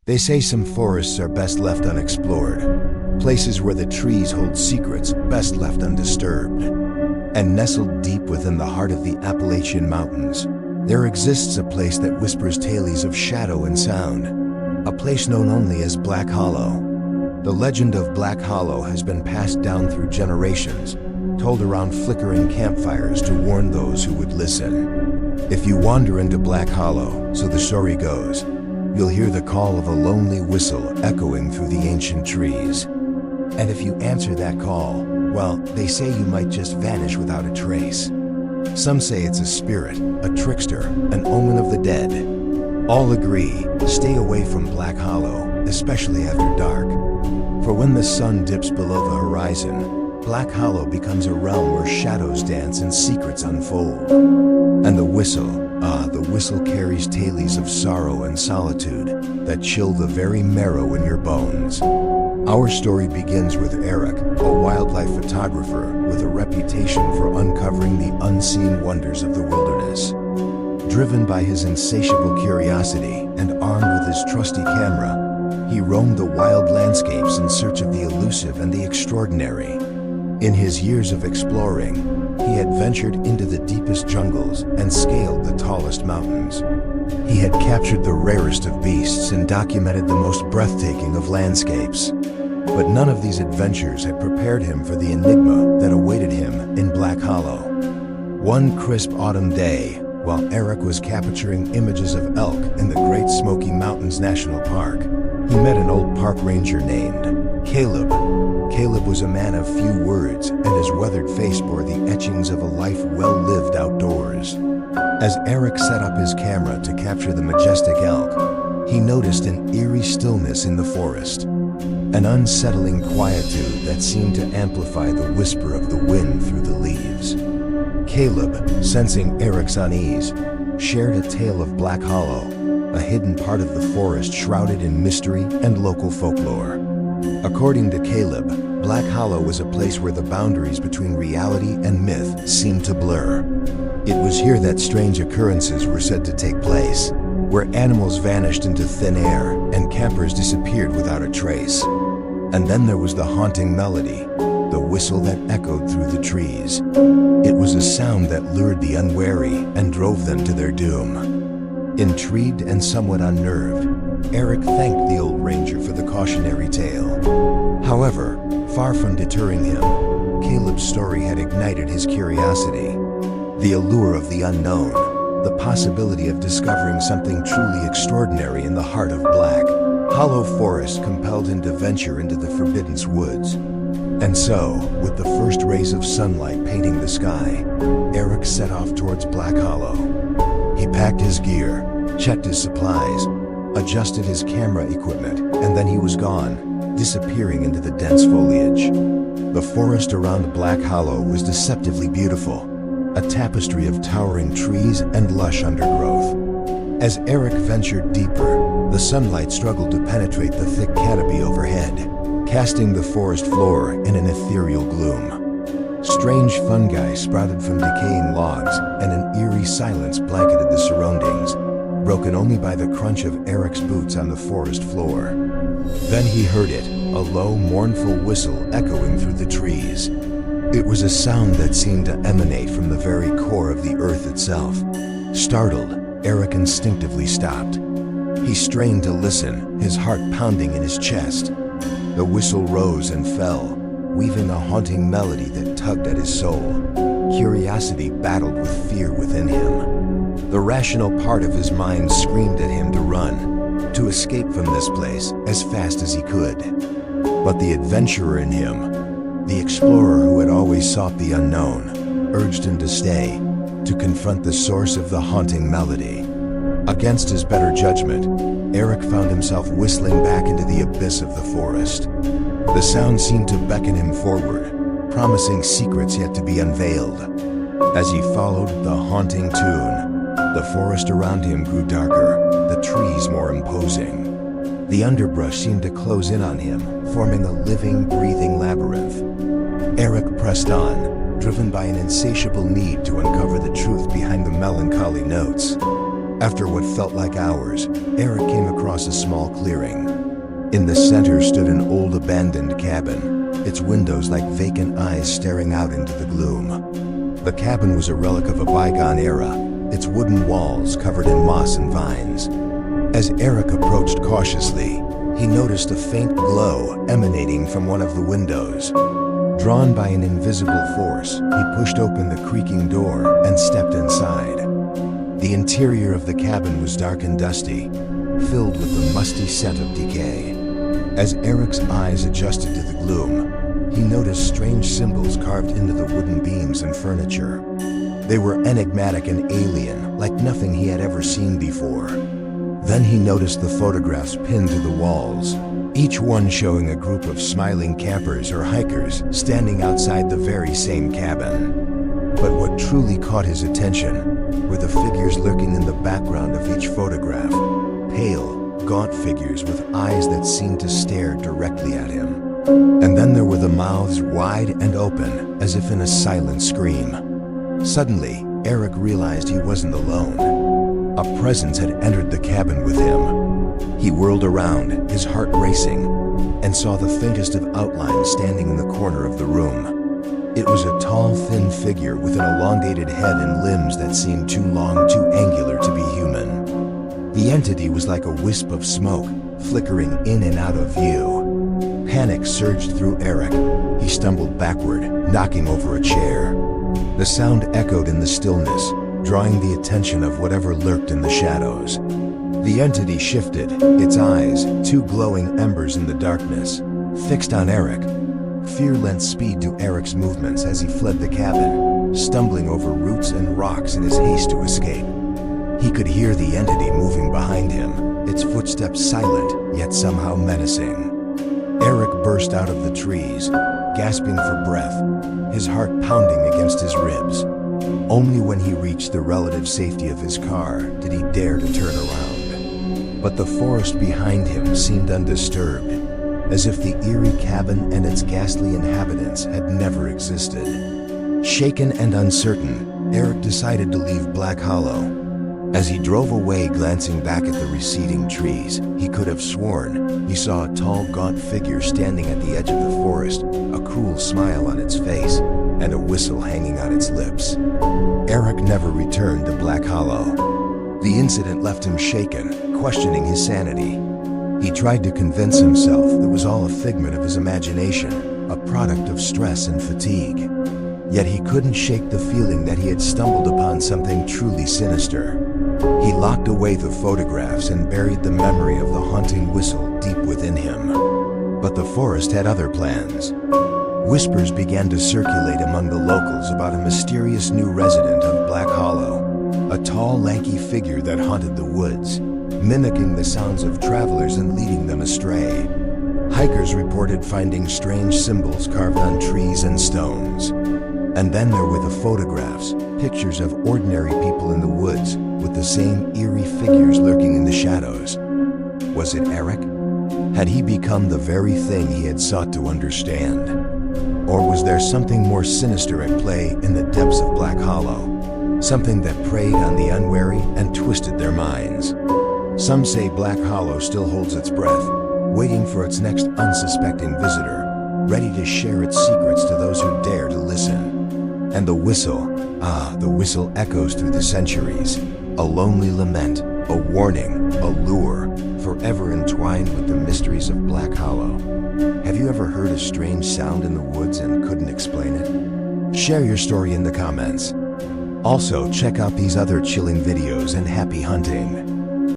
They say some forests are best left unexplored, places where the trees hold secrets best left undisturbed. And nestled deep within the heart of the Appalachian Mountains, there exists a place that whispers tales of shadow and sound, a place known only as Black Hollow. The legend of Black Hollow has been passed down through generations, told around flickering campfires to warn those who would listen. If you wander into Black Hollow, so the story goes, you'll hear the call of a lonely whistle echoing through the ancient trees. And if you answer that call, well, they say you might just vanish without a trace. Some say it's a spirit, a trickster, an omen of the dead. All agree, stay away from Black Hollow, especially after dark. For when the sun dips below the horizon, Black Hollow becomes a realm where shadows dance and secrets unfold. And the whistle carries tales of sorrow and solitude that chill the very marrow in your bones. Our story begins with Eric, a wildlife photographer with a reputation for uncovering the unseen wonders of the wilderness. Driven by his insatiable curiosity and armed with his trusty camera, he roamed the wild landscapes in search of the elusive and the extraordinary. In his years of exploring, he had ventured into the deepest jungles and scaled the tallest mountains. He had captured the rarest of beasts and documented the most breathtaking of landscapes. But none of these adventures had prepared him for the enigma that awaited him in Black Hollow. One crisp autumn day, while Eric was capturing images of elk in the Great Smoky Mountains National Park, he met an old park ranger named Caleb. Caleb was a man of few words, and his weathered face bore the etchings of a life well lived outdoors. As Eric set up his camera to capture the majestic elk, he noticed an eerie stillness in the forest, an unsettling quietude that seemed to amplify the whisper of the wind through the leaves. Caleb, sensing Eric's unease, shared a tale of Black Hollow, a hidden part of the forest shrouded in mystery and local folklore. According to Caleb, Black Hollow was a place where the boundaries between reality and myth seemed to blur. It was here that strange occurrences were said to take place, where animals vanished into thin air and campers disappeared without a trace. And then there was the haunting melody, the whistle that echoed through the trees. It was a sound that lured the unwary and drove them to their doom. Intrigued and somewhat unnerved, Eric thanked the old ranger for the cautionary tale. However, far from deterring him, Caleb's story had ignited his curiosity. The allure of the unknown, the possibility of discovering something truly extraordinary in the heart of Black Hollow Forest compelled him to venture into the forbidden woods. And so, with the first rays of sunlight painting the sky, Eric set off towards Black Hollow. He packed his gear, checked his supplies, adjusted his camera equipment, and then he was gone, disappearing into the dense foliage. The forest around Black Hollow was deceptively beautiful, a tapestry of towering trees and lush undergrowth. As Eric ventured deeper, the sunlight struggled to penetrate the thick canopy overhead, casting the forest floor in an ethereal gloom. Strange fungi sprouted from decaying logs, and an eerie silence blanketed the surroundings, broken only by the crunch of Eric's boots on the forest floor. Then he heard it, a low, mournful whistle echoing through the trees. It was a sound that seemed to emanate from the very core of the earth itself. Startled, Eric instinctively stopped. He strained to listen, his heart pounding in his chest. The whistle rose and fell, weaving a haunting melody that tugged at his soul. Curiosity battled with fear within him. The rational part of his mind screamed at him to run, to escape from this place as fast as he could. But the adventurer in him, the explorer who had always sought the unknown, urged him to stay, to confront the source of the haunting melody. Against his better judgment, Eric found himself whistling back into the abyss of the forest. The sound seemed to beckon him forward, promising secrets yet to be unveiled. As he followed the haunting tune, the forest around him grew darker, the trees more imposing. The underbrush seemed to close in on him, forming a living, breathing labyrinth. Eric pressed on, driven by an insatiable need to uncover the truth behind the melancholy notes. After what felt like hours, Eric came across a small clearing. In the center stood an old abandoned cabin, its windows like vacant eyes staring out into the gloom. The cabin was a relic of a bygone era, its wooden walls covered in moss and vines. As Eric approached cautiously, he noticed a faint glow emanating from one of the windows. Drawn by an invisible force, he pushed open the creaking door and stepped inside. The interior of the cabin was dark and dusty, filled with the musty scent of decay. As Eric's eyes adjusted to the gloom, he noticed strange symbols carved into the wooden beams and furniture. They were enigmatic and alien, like nothing he had ever seen before. Then he noticed the photographs pinned to the walls, each one showing a group of smiling campers or hikers standing outside the very same cabin. But what truly caught his attention were the figures lurking in the background of each photograph, pale, gaunt figures with eyes that seemed to stare directly at him. And then there were the mouths wide and open, as if in a silent scream. Suddenly, Eric realized he wasn't alone. A presence had entered the cabin with him. He whirled around, his heart racing, and saw the faintest of outlines standing in the corner of the room. It was a tall, thin figure with an elongated head and limbs that seemed too long, too angular to be human. The entity was like a wisp of smoke, flickering in and out of view. Panic surged through Eric. He stumbled backward, knocking over a chair. The sound echoed in the stillness, drawing the attention of whatever lurked in the shadows. The entity shifted, its eyes, two glowing embers in the darkness, fixed on Eric. Fear lent speed to Eric's movements as he fled the cabin, stumbling over roots and rocks in his haste to escape. He could hear the entity moving behind him, its footsteps silent, yet somehow menacing. Eric burst out of the trees, gasping for breath, his heart pounding against his ribs. Only when he reached the relative safety of his car did he dare to turn around. But the forest behind him seemed undisturbed, as if the eerie cabin and its ghastly inhabitants had never existed. Shaken and uncertain, Eric decided to leave Black Hollow. As he drove away, glancing back at the receding trees, he could have sworn he saw a tall, gaunt figure standing at the edge of the forest, a cruel smile on its face, and a whistle hanging on its lips. Eric never returned to Black Hollow. The incident left him shaken, questioning his sanity. He tried to convince himself it was all a figment of his imagination, a product of stress and fatigue. Yet he couldn't shake the feeling that he had stumbled upon something truly sinister. He locked away the photographs and buried the memory of the haunting whistle deep within him. But the forest had other plans. Whispers began to circulate among the locals about a mysterious new resident of Black Hollow, a tall, lanky figure that haunted the woods, mimicking the sounds of travelers and leading them astray. Hikers reported finding strange symbols carved on trees and stones. And then there were the photographs, pictures of ordinary people in the woods, with the same eerie figures lurking in the shadows. Was it Eric? Had he become the very thing he had sought to understand? Or was there something more sinister at play in the depths of Black Hollow? Something that preyed on the unwary and twisted their minds. Some say Black Hollow still holds its breath, waiting for its next unsuspecting visitor, ready to share its secrets to those who dare to listen. And the whistle, the whistle echoes through the centuries. A lonely lament, a warning, a lure, forever entwined with the mysteries of Black Hollow. Have you ever heard a strange sound in the woods and couldn't explain it? Share your story in the comments. Also, check out these other chilling videos and happy hunting.